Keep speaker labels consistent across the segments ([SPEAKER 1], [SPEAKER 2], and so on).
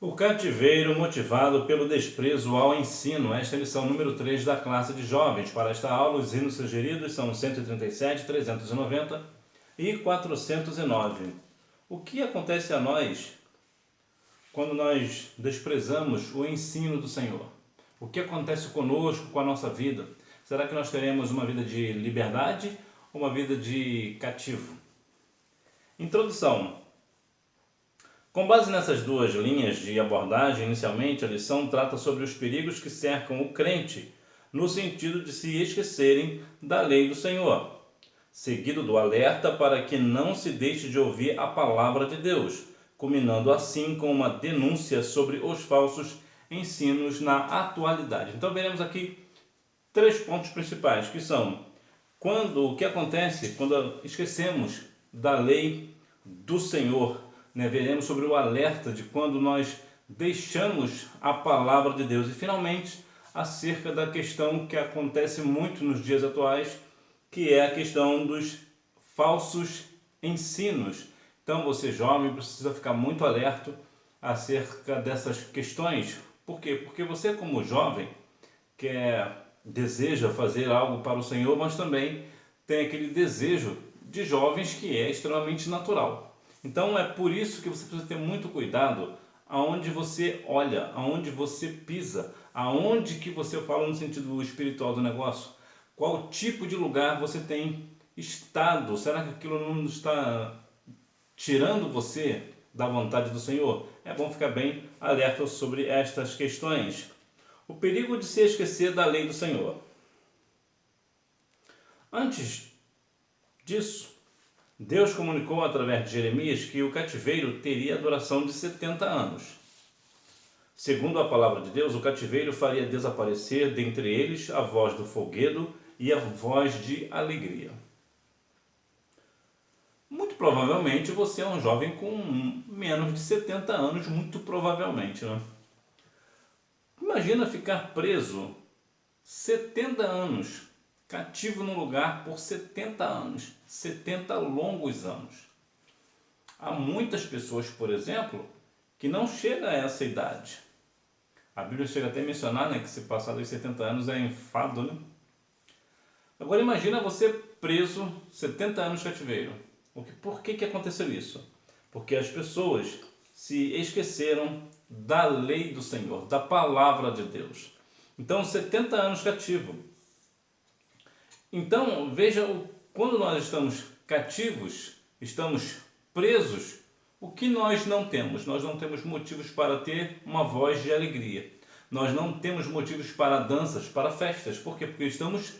[SPEAKER 1] O cativeiro motivado pelo desprezo ao ensino. Esta é a lição número 3 da classe de jovens. Para esta aula, os hinos sugeridos são 137, 390 e 409. O que acontece a nós quando nós desprezamos o ensino do Senhor? O que acontece conosco, com a nossa vida? Será que nós teremos uma vida de liberdade ou uma vida de cativo? Introdução. Com base nessas duas linhas de abordagem, inicialmente a lição trata sobre os perigos que cercam o crente, no sentido de se esquecerem da lei do Senhor, seguido do alerta para que não se deixe de ouvir a palavra de Deus, culminando assim com uma denúncia sobre os falsos ensinos na atualidade. Então veremos aqui três pontos principais, que são o que acontece quando esquecemos da lei do Senhor. Veremos sobre o alerta de quando nós deixamos a palavra de Deus. E finalmente, acerca da questão que acontece muito nos dias atuais, que é a questão dos falsos ensinos. Então você jovem precisa ficar muito alerta acerca dessas questões. Por quê? Porque você como jovem deseja fazer algo para o Senhor, mas também tem aquele desejo de jovens que é extremamente natural. Então é por isso que você precisa ter muito cuidado aonde você olha, aonde você pisa, aonde que você fala no sentido espiritual do negócio. Qual tipo de lugar você tem estado? Será que aquilo não está tirando você da vontade do Senhor? É bom ficar bem alerta sobre estas questões. O perigo de se esquecer da lei do Senhor. Antes disso, Deus comunicou através de Jeremias que o cativeiro teria a duração de 70 anos. Segundo a palavra de Deus, o cativeiro faria desaparecer dentre eles a voz do folguedo e a voz de alegria. Muito provavelmente você é um jovem com menos de 70 anos, muito provavelmente, né? Imagina ficar preso 70 anos, cativo num lugar por 70 anos, 70 longos anos. Há muitas pessoas, por exemplo, que não chegam a essa idade. A Bíblia chega até a mencionar, que se passar dos 70 anos é enfado, né? Agora imagina você preso 70 anos de cativeiro. Por que aconteceu isso? Porque as pessoas se esqueceram da lei do Senhor, da palavra de Deus. Então 70 anos cativo. Então veja, quando nós estamos cativos, estamos presos, o que nós não temos? Nós não temos motivos para ter uma voz de alegria. Nós não temos motivos para danças, para festas. Por quê? Porque estamos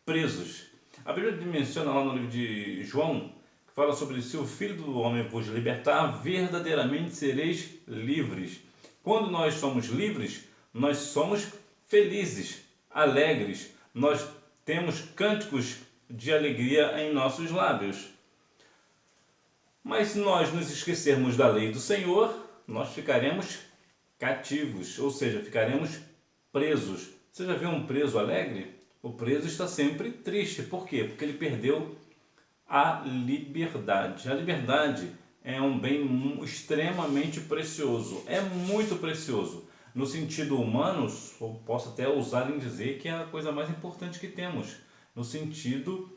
[SPEAKER 1] presos. A Bíblia menciona lá no livro de João, que fala sobre se o Filho do Homem vos libertar, verdadeiramente sereis livres. Quando nós somos livres, nós somos felizes, alegres. Nós temos cânticos de alegria em nossos lábios. Mas se nós nos esquecermos da lei do Senhor, nós ficaremos cativos, ou seja, ficaremos presos. Você já viu um preso alegre? O preso está sempre triste. Por quê? Porque ele perdeu a liberdade. A liberdade é um bem extremamente precioso. É muito precioso. No sentido humano, eu posso até ousar em dizer que é a coisa mais importante que temos. No sentido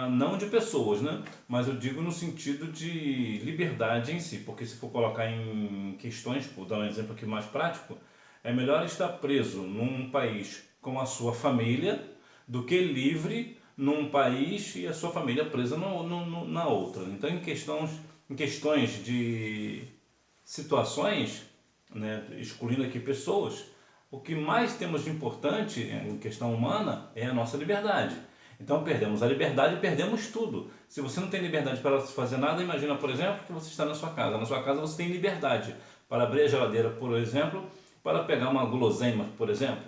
[SPEAKER 1] não de pessoas, né? Mas eu digo no sentido de liberdade em si, porque se for colocar em questões, vou dar um exemplo aqui mais prático, é melhor estar preso num país com a sua família do que livre num país e a sua família presa na outra. Então, em questões de situações, excluindo aqui pessoas, o que mais temos de importante em questão humana é a nossa liberdade. Então perdemos a liberdade e perdemos tudo. Se você não tem liberdade para fazer nada, imagina, por exemplo, que você está na sua casa. Na sua casa você tem liberdade para abrir a geladeira, por exemplo, para pegar uma guloseima, por exemplo.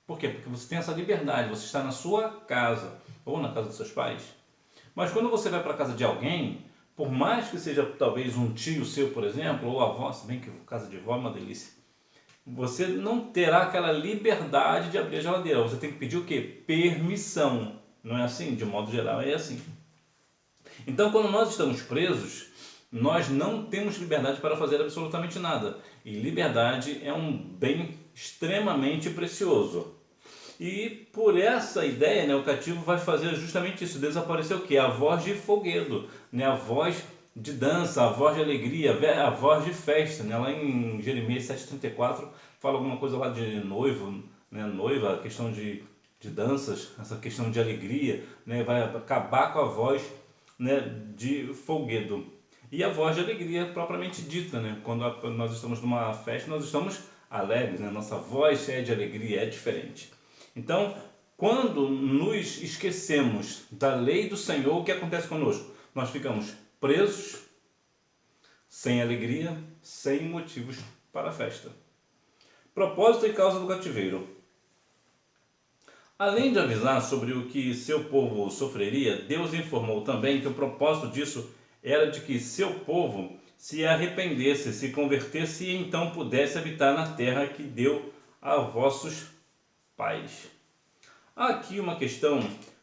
[SPEAKER 1] Por quê? Porque você tem essa liberdade, você está na sua casa ou na casa dos seus pais. Mas quando você vai para a casa de alguém, por mais que seja talvez um tio seu, por exemplo, ou avó, se bem que casa de avó é uma delícia, você não terá aquela liberdade de abrir a geladeira. Você tem que pedir o quê? Permissão. Não é assim? De modo geral é assim. Então, quando nós estamos presos, Nós não temos liberdade para fazer absolutamente nada. E liberdade é um bem extremamente precioso. E por essa ideia, né, o cativo vai fazer justamente isso, desaparecer o quê? A voz de folguedo, né, a voz de dança, a voz de alegria, a voz de festa. Né? Lá em Jeremias 7,34 fala alguma coisa lá de noivo, né, noiva, a questão de danças, essa questão de alegria, né, vai acabar com a voz, né, de folguedo. E a voz de alegria propriamente dita, né? Quando nós estamos numa festa, nós estamos alegres, né? Nossa voz é de alegria, é diferente. Então, quando nos esquecemos da lei do Senhor, o que acontece conosco? Nós ficamos presos, sem alegria, sem motivos para a festa. Propósito e causa do cativeiro. Além de avisar sobre o que seu povo sofreria, Deus informou também que o propósito disso era de que seu povo se arrependesse, se convertesse e então pudesse habitar na terra que deu a vossos pais. Há aqui uma questão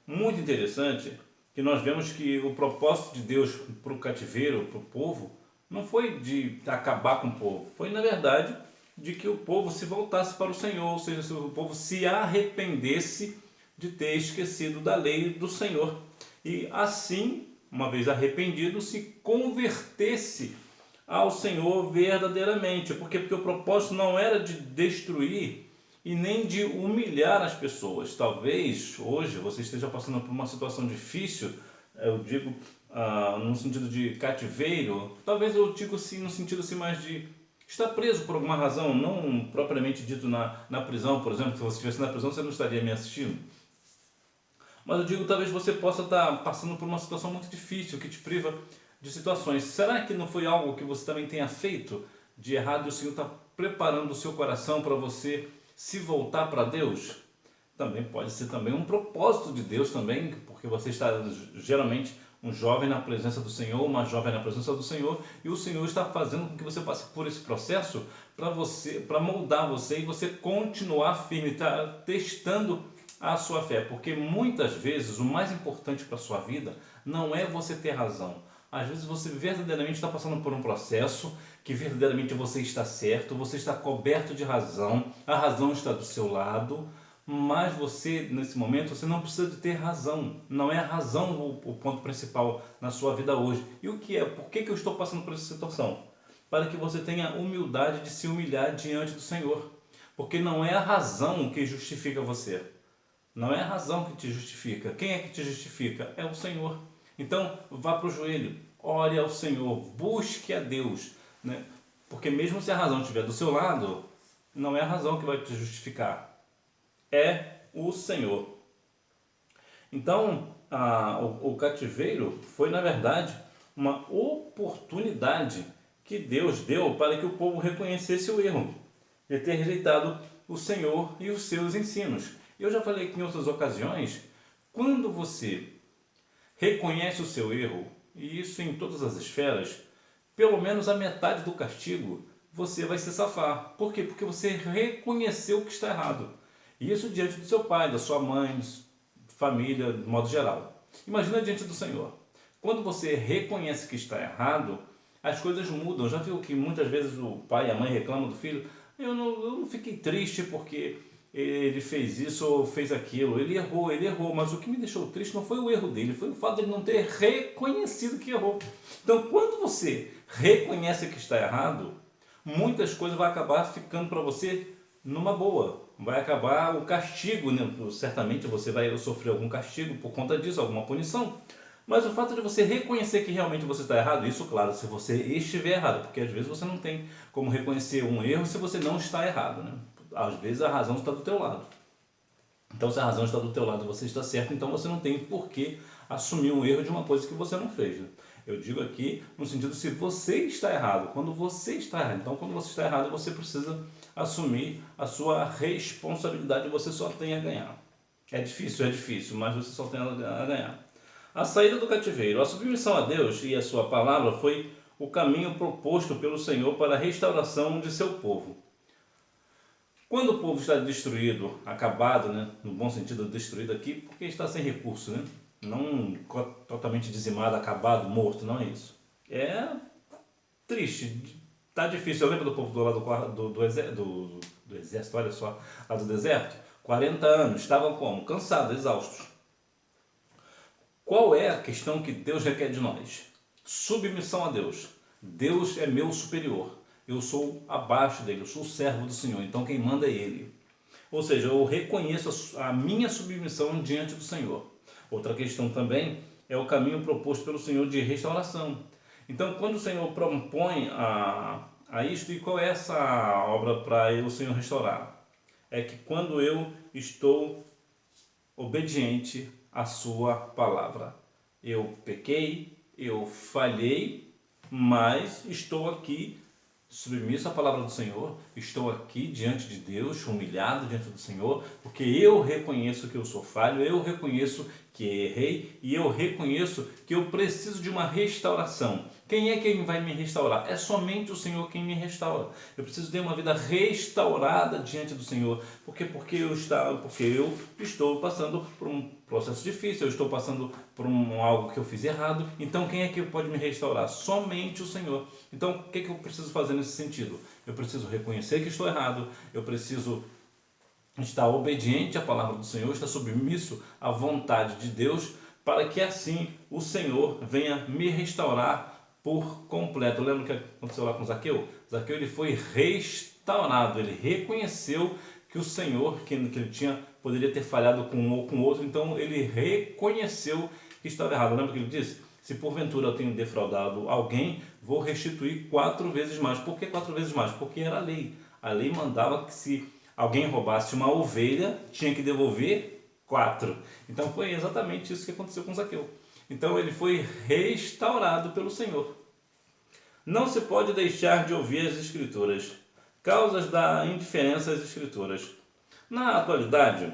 [SPEAKER 1] muito interessante, que nós vemos que o propósito de Deus para o cativeiro, para o povo, não foi de acabar com o povo, foi na verdade de que o povo se voltasse para o Senhor, ou seja, se o povo se arrependesse de ter esquecido da lei do Senhor. E assim, uma vez arrependido, se convertesse ao Senhor verdadeiramente. Por quê? Porque o propósito não era de destruir e nem de humilhar as pessoas. Talvez hoje você esteja passando por uma situação difícil, eu digo no sentido de cativeiro, talvez eu digo assim, no sentido assim mais de estar preso por alguma razão, não propriamente dito na prisão, por exemplo. Se você estivesse na prisão, você não estaria me assistindo. Mas eu digo, talvez você possa estar passando por uma situação muito difícil, que te priva de situações. Será que não foi algo que você também tenha feito de errado e o Senhor está preparando o seu coração para você se voltar para Deus? Também pode ser também um propósito de Deus também, porque você está geralmente um jovem na presença do Senhor, uma jovem na presença do Senhor, e o Senhor está fazendo com que você passe por esse processo para moldar você e você continuar firme, está testando a sua fé, porque muitas vezes o mais importante para a sua vida não é você ter razão. Às vezes você verdadeiramente está passando por um processo que verdadeiramente você está certo, você está coberto de razão, a razão está do seu lado, mas você, nesse momento, você não precisa de ter razão. Não é a razão o ponto principal na sua vida hoje. E o que é? Por que eu estou passando por essa situação? Para que você tenha humildade de se humilhar diante do Senhor. Porque não é a razão que justifica você. Não é a razão que te justifica. Quem é que te justifica? É o Senhor. Então, vá para o joelho, ore ao Senhor, busque a Deus. Né? Porque mesmo se a razão estiver do seu lado, não é a razão que vai te justificar. É o Senhor. Então, o cativeiro foi, na verdade, uma oportunidade que Deus deu para que o povo reconhecesse o erro de ter rejeitado o Senhor e os seus ensinos. Eu já falei aqui em outras ocasiões, quando você reconhece o seu erro, e isso em todas as esferas, pelo menos a metade do castigo você vai se safar. Por quê? Porque você reconheceu que está errado. E isso diante do seu pai, da sua mãe, família, de modo geral. Imagina diante do Senhor. Quando você reconhece que está errado, as coisas mudam. Já viu que muitas vezes o pai e a mãe reclamam do filho? Eu não fiquei triste porque ele fez isso ou fez aquilo, ele errou, mas o que me deixou triste não foi o erro dele, foi o fato de ele não ter reconhecido que errou. Então, quando você reconhece que está errado, muitas coisas vão acabar ficando para você numa boa. Vai acabar o castigo, né? Certamente você vai sofrer algum castigo por conta disso, alguma punição. Mas o fato de você reconhecer que realmente você está errado, isso, claro, se você estiver errado, porque às vezes você não tem como reconhecer um erro se você não está errado, né? Às vezes a razão está do teu lado. Então, se a razão está do teu lado e você está certo, então você não tem por que assumir um erro de uma coisa que você não fez. Né? Eu digo aqui no sentido se você está errado, quando você está errado. Então, quando você está errado, você precisa assumir a sua responsabilidade, você só tem a ganhar. É difícil, mas você só tem a ganhar. A saída do cativeiro, a submissão a Deus e a sua palavra foi o caminho proposto pelo Senhor para a restauração de seu povo. Quando o povo está destruído, acabado, né, no bom sentido destruído aqui, porque está sem recurso, né? Não totalmente dizimado, acabado, morto, não é isso. É triste, tá difícil. Eu lembro do povo do lado do exército, olha só, lá do deserto, 40 anos, estavam como? Cansados, exaustos. Qual é a questão que Deus requer de nós? Submissão a Deus. Deus é meu superior. Eu sou abaixo dele, eu sou o servo do Senhor, então quem manda é Ele. Ou seja, eu reconheço a minha submissão diante do Senhor. Outra questão também é o caminho proposto pelo Senhor de restauração. Então, quando o Senhor propõe a isto, e qual é essa obra para o Senhor restaurar? É que quando eu estou obediente à sua palavra. Eu pequei, eu falhei, mas estou aqui submisso à palavra do Senhor, estou aqui diante de Deus, humilhado diante do Senhor, porque eu reconheço que eu sou falho, eu reconheço que errei e eu reconheço que eu preciso de uma restauração. Quem é quem vai me restaurar? É somente o Senhor quem me restaura. Eu preciso ter uma vida restaurada diante do Senhor. Porque eu estou passando por um processo difícil, eu estou passando por algo que eu fiz errado. Então quem é que pode me restaurar? Somente o Senhor. Então o que eu preciso fazer nesse sentido? Eu preciso reconhecer que estou errado, eu preciso estar obediente à palavra do Senhor, estar submisso à vontade de Deus, para que assim o Senhor venha me restaurar por completo. Eu lembro o que aconteceu lá com Zaqueu. Zaqueu, ele foi restaurado, ele reconheceu que o Senhor, que ele tinha, poderia ter falhado com um ou com outro, então ele reconheceu que estava errado. Lembra que ele disse? Se porventura eu tenho defraudado alguém, vou restituir 4 vezes mais. Por que 4 vezes mais? Porque era a lei. A lei mandava que se alguém roubasse uma ovelha, tinha que devolver 4. Então foi exatamente isso que aconteceu com Zaqueu. Então ele foi restaurado pelo Senhor. Não se pode deixar de ouvir as Escrituras. Causas da indiferença às Escrituras. Na atualidade,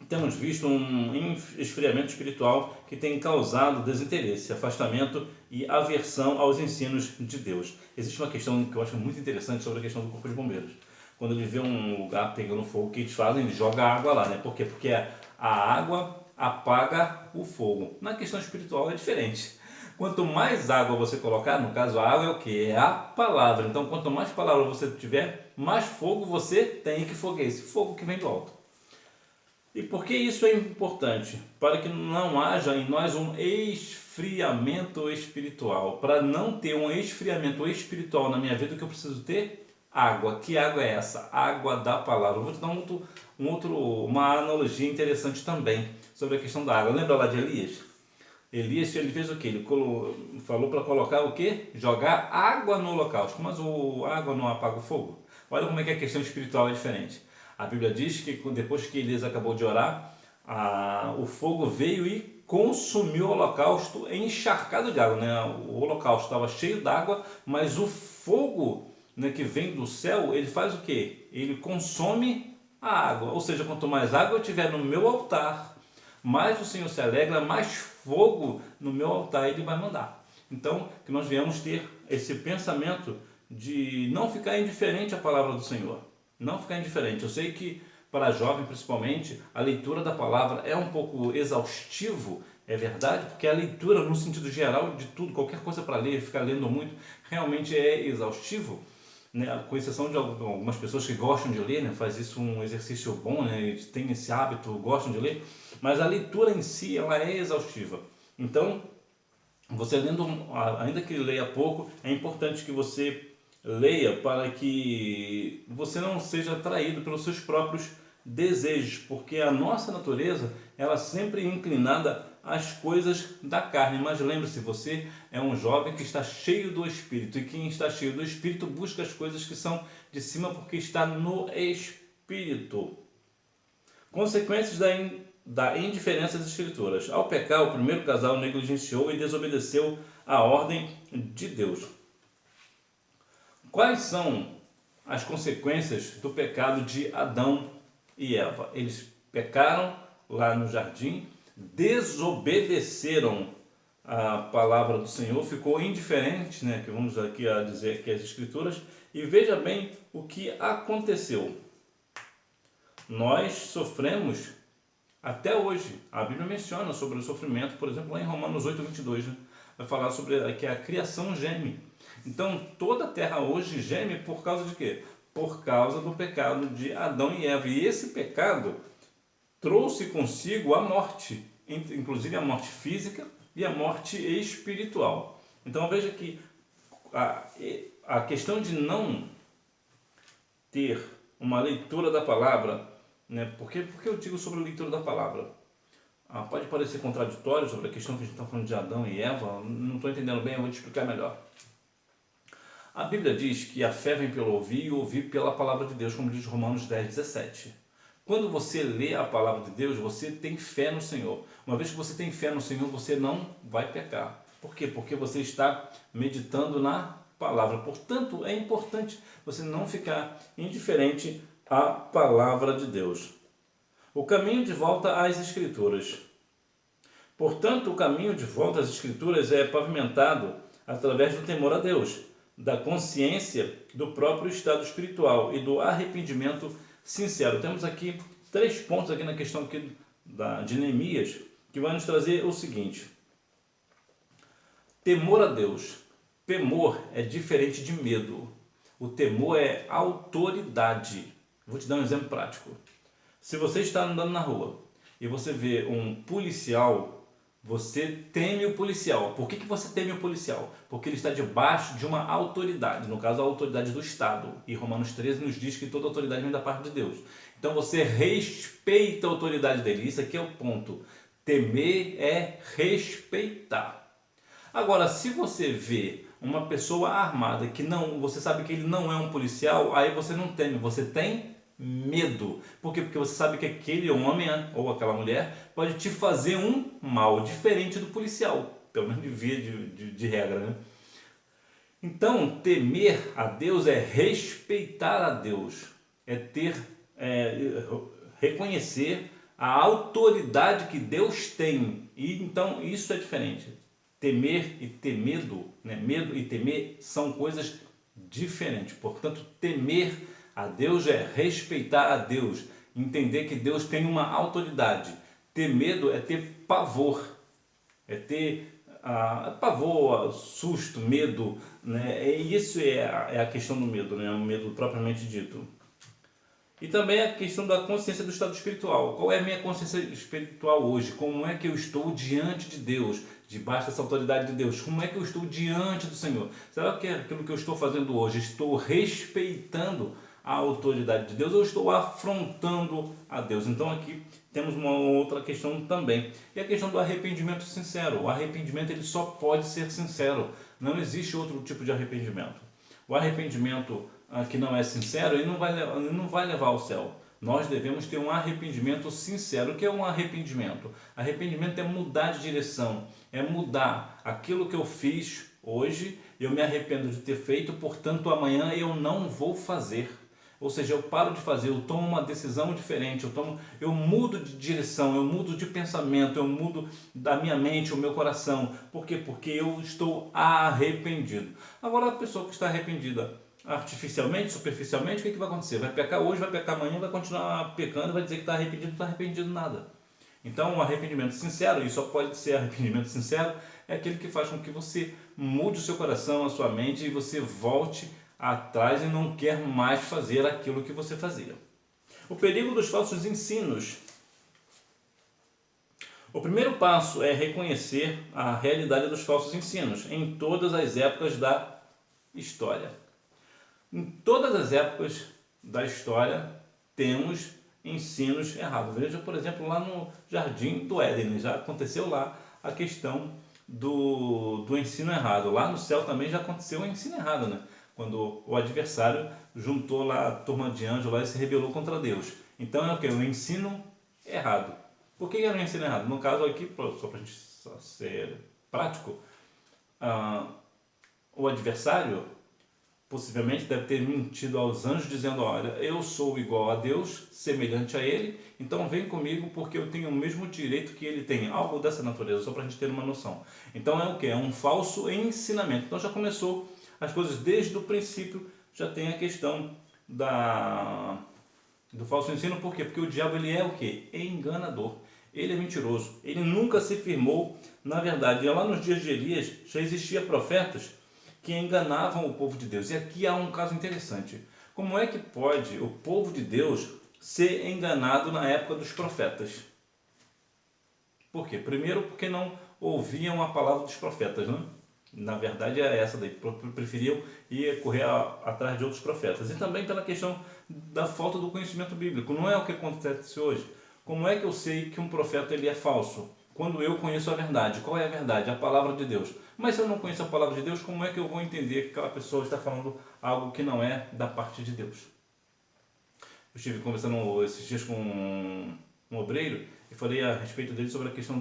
[SPEAKER 1] temos visto um esfriamento espiritual que tem causado desinteresse, afastamento e aversão aos ensinos de Deus. Existe uma questão que eu acho muito interessante sobre a questão do corpo de bombeiros. Quando ele vê um lugar pegando fogo, o que eles fazem? Eles jogam a água lá, né? Por quê? Porque a água apaga o fogo. Na questão espiritual é diferente. Quanto mais água você colocar, no caso a água é o que? É a palavra. Então quanto mais palavra você tiver, mais fogo você tem. Que fogo é esse? Fogo que vem do alto. E por que isso é importante? Para que não haja em nós um esfriamento espiritual. Para não ter um esfriamento espiritual na minha vida, o que eu preciso ter? Água. Que água é essa? Água da palavra. Eu vou te dar uma analogia interessante também sobre a questão da água. Lembra lá de Elias? Elias, ele fez o quê? Ele falou para colocar o quê? Jogar água no holocausto. Mas a água não apaga o fogo? Olha como é que a questão espiritual é diferente. A Bíblia diz que depois que Elias acabou de orar, o fogo veio e consumiu o holocausto encharcado de água, né? O holocausto estava cheio d'água, mas o fogo, né, que vem do céu, ele faz o quê? Ele consome a água. Ou seja, quanto mais água eu tiver no meu altar, mais o Senhor se alegra, mais fogo no meu altar ele vai mandar. Então, que nós viemos ter esse pensamento de não ficar indiferente à palavra do Senhor. Não ficar indiferente. Eu sei que para jovem principalmente, a leitura da palavra é um pouco exaustivo, é verdade, porque a leitura no sentido geral de tudo, qualquer coisa para ler, ficar lendo muito, realmente é exaustivo, né? Com exceção de algumas pessoas que gostam de ler, né? Faz isso um exercício bom, né? Tem esse hábito, gostam de ler, mas a leitura em si ela é exaustiva. Então, você lendo, ainda que leia pouco, é importante que você leia para que você não seja atraído pelos seus próprios desejos, porque a nossa natureza ela sempre é inclinada às coisas da carne. Mas lembre-se, você é um jovem que está cheio do Espírito, e quem está cheio do Espírito busca as coisas que são de cima porque está no Espírito. Consequências da indiferença às Escrituras. Ao pecar, o primeiro casal negligenciou e desobedeceu a ordem de Deus. Quais são as consequências do pecado de Adão e Eva? Eles pecaram lá no jardim, desobedeceram a palavra do Senhor, ficou indiferente, né, que vamos aqui a dizer que as Escrituras, e veja bem o que aconteceu. Nós sofremos até hoje. A Bíblia menciona sobre o sofrimento, por exemplo, lá em Romanos 8:22, né? vai falar sobre que a criação geme. Então, toda a terra hoje geme por causa de quê? Por causa do pecado de Adão e Eva. E esse pecado trouxe consigo a morte, inclusive a morte física e a morte espiritual. Então, veja que a questão de não ter uma leitura da palavra, né? Por que eu digo sobre a leitura da palavra? Pode parecer contraditório sobre a questão que a gente está falando de Adão e Eva, não estou entendendo bem, eu vou te explicar melhor. A Bíblia diz que a fé vem pelo ouvir e ouvir pela palavra de Deus, como diz Romanos 10:17. Quando você lê a palavra de Deus, você tem fé no Senhor. Uma vez que você tem fé no Senhor, você não vai pecar. Por quê? Porque você está meditando na palavra. Portanto, é importante você não ficar indiferente à palavra de Deus. O caminho de volta às Escrituras. Portanto, o caminho de volta às Escrituras é pavimentado através do temor a Deus, da consciência do próprio estado espiritual e do arrependimento sincero. Temos aqui 3 pontos aqui na questão aqui de Neemias, que vai nos trazer o seguinte. Temor a Deus. Temor é diferente de medo. O temor é autoridade. Vou te dar um exemplo prático. Se você está andando na rua e você vê um policial, você teme o policial. Por que você teme o policial? Porque ele está debaixo de uma autoridade, no caso a autoridade do Estado. E Romanos 13 nos diz que toda autoridade vem da parte de Deus. Então você respeita a autoridade dele. Isso aqui é o ponto. Temer é respeitar. Agora, se você vê uma pessoa armada que não, você sabe que ele não é um policial, aí você não teme, você tem medo. Por quê? Porque você sabe que aquele homem ou aquela mulher pode te fazer um mal diferente do policial, pelo menos de via de regra, né? Então, temer a Deus é respeitar a Deus, reconhecer a autoridade que Deus tem. E então isso é diferente. Temer e ter medo, né? Medo e temer são coisas diferentes. Portanto, temer a Deus é respeitar a Deus, entender que Deus tem uma autoridade. Ter medo é ter pavor, é ter pavor, susto, medo, né? Isso é a questão do medo, né? O medo propriamente dito. E também a questão da consciência do estado espiritual. Qual é a minha consciência espiritual hoje? Como é que eu estou diante de Deus, debaixo dessa autoridade de Deus? Como é que eu estou diante do Senhor? Será que aquilo que eu estou fazendo hoje, estou respeitando a autoridade de Deus ou estou afrontando a Deus? Então aqui temos uma outra questão também. E a questão do arrependimento sincero. O arrependimento ele só pode ser sincero. Não existe outro tipo de arrependimento. O arrependimento que não é sincero, ele não vai levar ao céu. Nós devemos ter um arrependimento sincero. O que é um arrependimento? Arrependimento é mudar de direção, é mudar aquilo que eu fiz hoje, eu me arrependo de ter feito, portanto amanhã eu não vou fazer. Ou seja, eu paro de fazer, eu tomo uma decisão diferente, eu mudo de direção, eu mudo de pensamento, eu mudo da minha mente, o meu coração. Por quê? Porque eu estou arrependido. Agora, a pessoa que está arrependida artificialmente, superficialmente, o que vai acontecer? Vai pecar hoje, vai pecar amanhã, vai continuar pecando, vai dizer que está arrependido, não está arrependido nada. Então, um arrependimento sincero, e só pode ser arrependimento sincero, é aquele que faz com que você mude o seu coração, a sua mente, e você volte atrás e não quer mais fazer aquilo que você fazia. O perigo dos falsos ensinos. O primeiro passo é reconhecer a realidade dos falsos ensinos em todas as épocas da história. Em todas as épocas da história temos ensinos errados. Veja, por exemplo, lá no Jardim do Éden, já aconteceu lá a questão do ensino errado. Lá no céu também já aconteceu o ensino errado, né? Quando o adversário juntou lá a turma de anjos lá e se rebelou contra Deus. Então é o que? O ensino errado. Por que era um ensino errado? No caso aqui, só para a gente ser prático, o adversário possivelmente deve ter mentido aos anjos dizendo, olha, eu sou igual a Deus, semelhante a Ele, então vem comigo porque eu tenho o mesmo direito que Ele tem, algo dessa natureza, só para a gente ter uma noção. Então é o que? É um falso ensinamento. Então já começou as coisas desde o princípio, já tem a questão do falso ensino. Por quê? Porque o diabo ele é o quê? Enganador. Ele é mentiroso, ele nunca se firmou na verdade. E lá nos dias de Elias já existia profetas que enganavam o povo de Deus. E aqui há um caso interessante. Como é que pode o povo de Deus ser enganado na época dos profetas? Por quê? Primeiro, porque não ouviam a palavra dos profetas, né? Na verdade é essa daí, preferiam ir correr atrás de outros profetas. E também pela questão da falta do conhecimento bíblico. Não é o que acontece hoje. Como é que eu sei que um profeta ele é falso? Quando eu conheço a verdade. Qual é a verdade? A palavra de Deus. Mas se eu não conheço a palavra de Deus, como é que eu vou entender que aquela pessoa está falando algo que não é da parte de Deus? Eu estive conversando esses dias com um obreiro e falei a respeito dele sobre a questão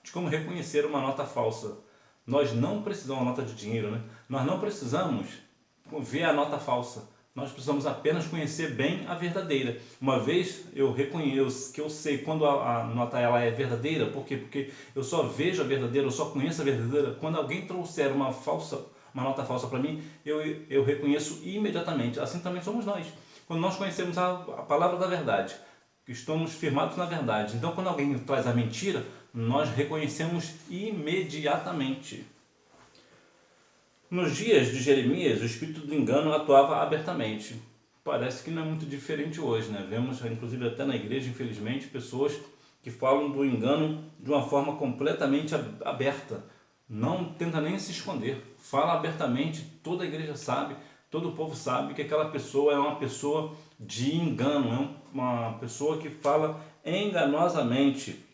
[SPEAKER 1] de como reconhecer uma nota falsa. Nós não precisamos, uma nota de dinheiro, né? Nós não precisamos ver a nota falsa. Nós precisamos apenas conhecer bem a verdadeira. Uma vez eu reconheço que eu sei quando a nota ela é verdadeira, por quê? Porque eu só vejo a verdadeira, eu só conheço a verdadeira. Quando alguém trouxer uma nota falsa para mim, eu reconheço imediatamente. Assim também somos nós. Quando nós conhecemos a palavra da verdade, que estamos firmados na verdade. Então, quando alguém traz a mentira, nós reconhecemos imediatamente. Nos dias de Jeremias, o espírito do engano atuava abertamente. Parece que não é muito diferente hoje, né? Vemos, inclusive até na igreja, infelizmente, pessoas que falam do engano de uma forma completamente aberta. Não tenta nem se esconder. Fala abertamente, toda a igreja sabe, todo o povo sabe que aquela pessoa é uma pessoa de engano, é uma pessoa que fala enganosamente.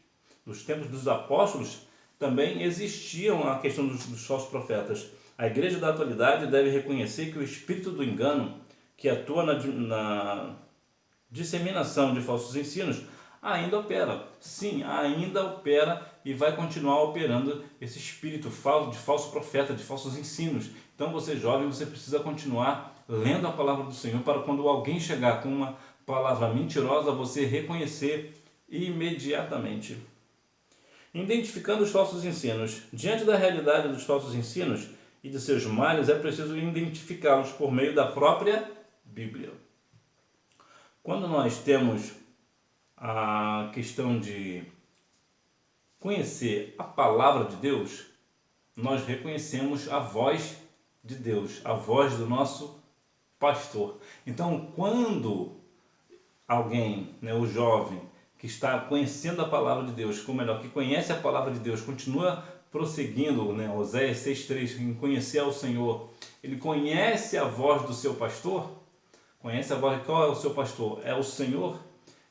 [SPEAKER 1] Nos tempos dos apóstolos também existiam a questão dos falsos profetas. A igreja da atualidade deve reconhecer que o espírito do engano, que atua na disseminação de falsos ensinos, ainda opera. Sim, ainda opera e vai continuar operando esse espírito de falso profeta, de falsos ensinos. Então você jovem, você precisa continuar lendo a palavra do Senhor para quando alguém chegar com uma palavra mentirosa, você reconhecer imediatamente. Identificando os falsos ensinos. Diante da realidade dos falsos ensinos e de seus males, é preciso identificá-los por meio da própria Bíblia. Quando nós temos a questão de conhecer a palavra de Deus, nós reconhecemos a voz de Deus, a voz do nosso pastor. Então, quando alguém, o jovem, que está conhecendo a palavra de Deus, ou melhor, que conhece a palavra de Deus, continua prosseguindo, Oséias 6,3, em conhecer ao Senhor, ele conhece a voz do seu pastor, conhece a voz, qual é o seu pastor? É o Senhor,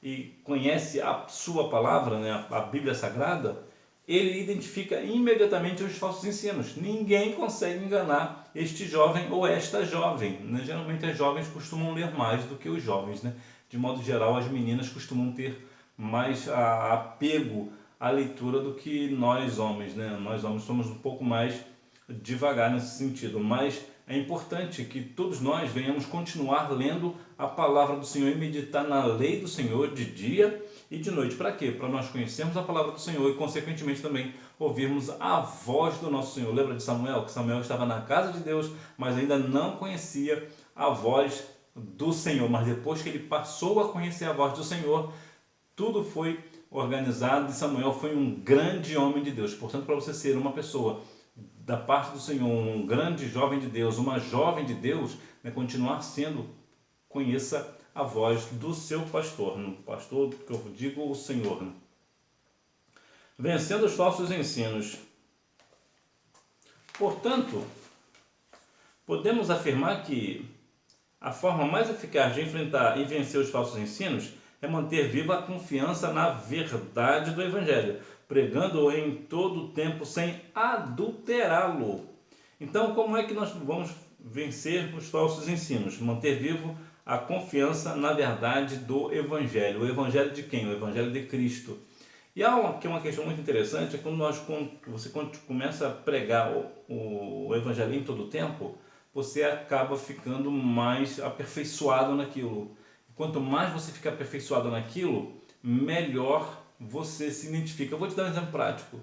[SPEAKER 1] e conhece a sua palavra, a Bíblia Sagrada, ele identifica imediatamente os falsos ensinos. Ninguém consegue enganar este jovem ou esta jovem. Geralmente as jovens costumam ler mais do que os jovens. De modo geral, as meninas costumam ter mais apego à leitura do que nós homens. Nós homens somos um pouco mais devagar nesse sentido, mas é importante que todos nós venhamos continuar lendo a palavra do Senhor e meditar na lei do Senhor de dia e de noite. Para quê? Para nós conhecermos a palavra do Senhor e, consequentemente, também ouvirmos a voz do nosso Senhor. Lembra de Samuel? Que Samuel estava na casa de Deus, mas ainda não conhecia a voz do Senhor. Mas depois que ele passou a conhecer a voz do Senhor, tudo foi organizado e Samuel foi um grande homem de Deus. Portanto, para você ser uma pessoa da parte do Senhor, um grande jovem de Deus, uma jovem de Deus, continuar sendo, conheça a voz do seu pastor, pastor que eu digo o Senhor. Vencendo os falsos ensinos. Portanto, podemos afirmar que a forma mais eficaz de enfrentar e vencer os falsos ensinos é manter viva a confiança na verdade do Evangelho, pregando-o em todo o tempo sem adulterá-lo. Então, como é que nós vamos vencer os falsos ensinos? Manter vivo a confiança na verdade do Evangelho. O Evangelho de quem? O Evangelho de Cristo. E há uma questão muito interessante, é quando você começa a pregar o Evangelho em todo o tempo, você acaba ficando mais aperfeiçoado naquilo. Quanto mais você fica aperfeiçoado naquilo, melhor você se identifica. Eu vou te dar um exemplo prático.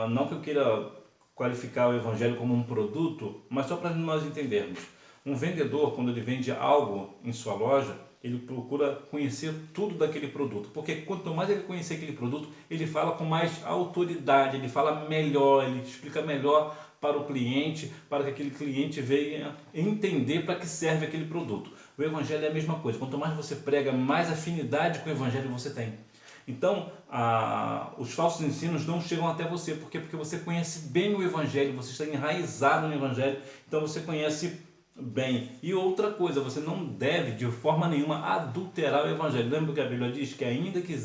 [SPEAKER 1] Não que eu queira qualificar o Evangelho como um produto, mas só para nós entendermos. Um vendedor, quando ele vende algo em sua loja, ele procura conhecer tudo daquele produto, porque quanto mais ele conhecer aquele produto, ele fala com mais autoridade, ele fala melhor, ele explica melhor para o cliente, para que aquele cliente venha entender para que serve aquele produto. O evangelho é a mesma coisa, quanto mais você prega, mais afinidade com o evangelho você tem. Então, os falsos ensinos não chegam até você, por quê? Porque você conhece bem o evangelho, você está enraizado no evangelho, então você conhece bem. E outra coisa, você não deve de forma nenhuma adulterar o evangelho. Lembra que a Bíblia diz que ainda que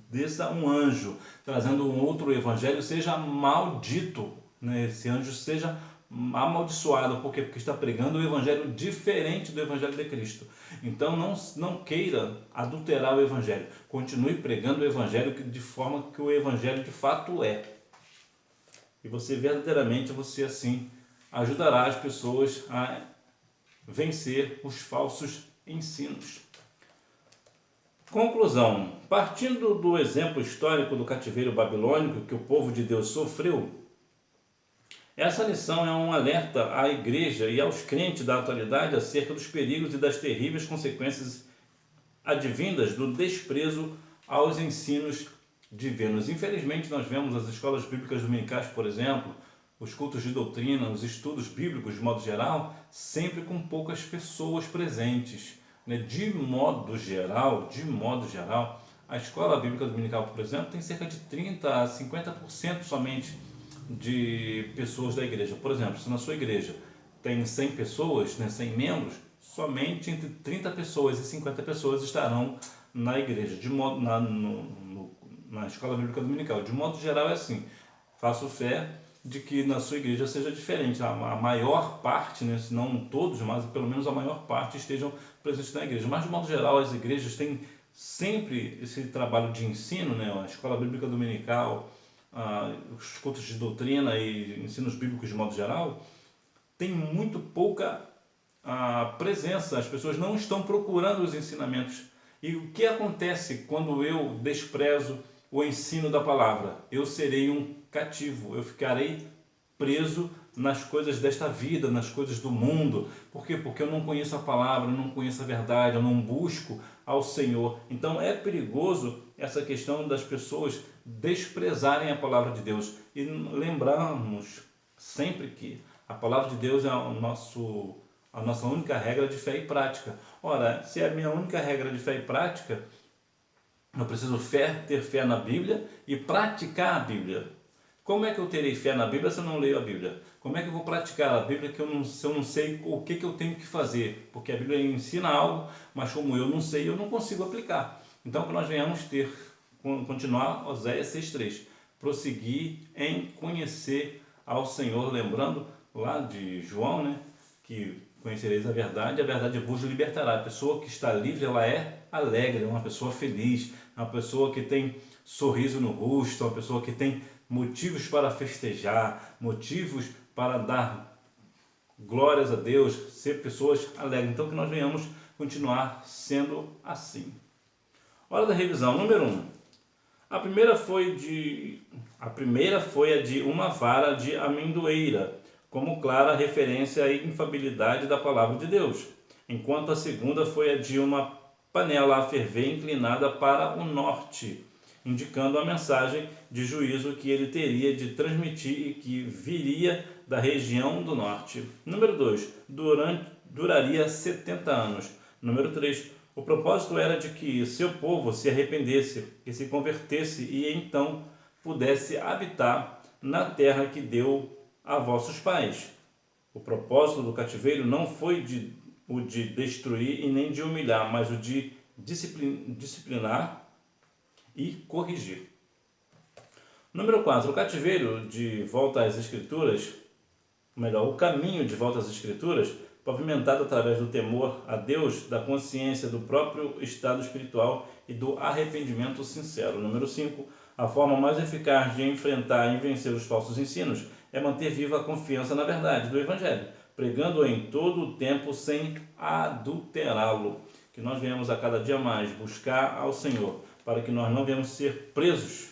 [SPEAKER 1] desça um anjo trazendo um outro evangelho, seja maldito, né? Esse anjo seja amaldiçoado, por quê? Porque está pregando o evangelho diferente do evangelho de Cristo. Então não queira adulterar o evangelho, continue pregando o evangelho de forma que o evangelho de fato é. E você verdadeiramente, você assim ajudará as pessoas a vencer os falsos ensinos. Conclusão. Partindo do exemplo histórico do cativeiro babilônico que o povo de Deus sofreu, essa lição é um alerta à igreja e aos crentes da atualidade acerca dos perigos e das terríveis consequências advindas do desprezo aos ensinos divinos. Infelizmente, nós vemos as escolas bíblicas dominicais, por exemplo, os cultos de doutrina, os estudos bíblicos de modo geral, sempre com poucas pessoas presentes. De modo geral, a escola bíblica dominical, por exemplo, tem cerca de 30% a 50% somente de pessoas da igreja. Por exemplo, se na sua igreja tem 100 pessoas, 100 membros, somente entre 30 pessoas e 50 pessoas estarão na igreja, na escola bíblica dominical. De modo geral é assim. Faço fé de que na sua igreja seja diferente. A maior parte, se não todos, mas pelo menos a maior parte estejam presentes na igreja. Mas de modo geral as igrejas têm sempre esse trabalho de ensino, a escola bíblica dominical, os cultos de doutrina e ensinos bíblicos de modo geral, tem muito pouca presença. As pessoas não estão procurando os ensinamentos. E o que acontece quando eu desprezo o ensino da palavra? Eu serei um cativo, eu ficarei preso nas coisas desta vida, nas coisas do mundo. Por quê? Porque eu não conheço a palavra, eu não conheço a verdade, eu não busco ao Senhor. Então é perigoso essa questão das pessoas desprezarem a palavra de Deus. E lembrarmos sempre que a palavra de Deus é a nossa única regra de fé e prática. Ora, se é a minha única regra de fé e prática, eu preciso ter fé na Bíblia e praticar a Bíblia. Como é que eu terei fé na Bíblia se eu não leio a Bíblia? Como é que eu vou praticar a Bíblia se eu não sei o que eu tenho que fazer? Porque a Bíblia ensina algo, mas como eu não sei, eu não consigo aplicar. Então, que nós venhamos continuar Oséias 6,3, prosseguir em conhecer ao Senhor, lembrando lá de João, que conhecereis a verdade vos libertará. A pessoa que está livre, ela é alegre, é uma pessoa feliz, é uma pessoa que tem sorriso no rosto, é uma pessoa que tem motivos para festejar, motivos para dar glórias a Deus, ser pessoas alegres. Então que nós venhamos continuar sendo assim. Hora da revisão, número 1. A primeira foi a de uma vara de amendoeira, como clara referência à infalibilidade da palavra de Deus, enquanto a segunda foi a de uma panela a ferver inclinada para o norte, indicando a mensagem de juízo que ele teria de transmitir e que viria da região do norte. Número 2, duraria 70 anos. Número 3, o propósito era de que seu povo se arrependesse e se convertesse e então pudesse habitar na terra que deu a vossos pais. O propósito do cativeiro não foi o de destruir e nem de humilhar, mas o de disciplinar e corrigir. Número 4. O cativeiro de volta às Escrituras, o caminho de volta às Escrituras, pavimentado através do temor a Deus, da consciência do próprio estado espiritual e do arrependimento sincero. Número 5. A forma mais eficaz de enfrentar e vencer os falsos ensinos é manter viva a confiança na verdade do Evangelho, pregando-o em todo o tempo sem adulterá-lo. Que nós venhamos a cada dia mais buscar ao Senhor, para que nós não venhamos ser presos,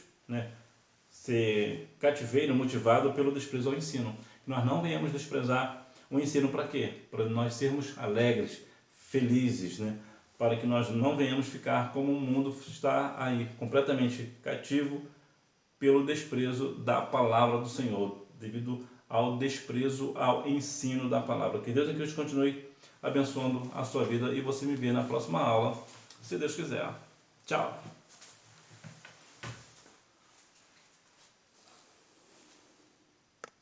[SPEAKER 1] ser cativeiro motivado pelo desprezo ao ensino. Que nós não venhamos desprezar O ensino para quê? Para nós sermos alegres, felizes, né? Para que nós não venhamos ficar como o mundo está aí, completamente cativo pelo desprezo da palavra do Senhor, devido ao desprezo ao ensino da palavra. Que Deus em Cristo continue abençoando a sua vida e você me vê na próxima aula, se Deus quiser. Tchau!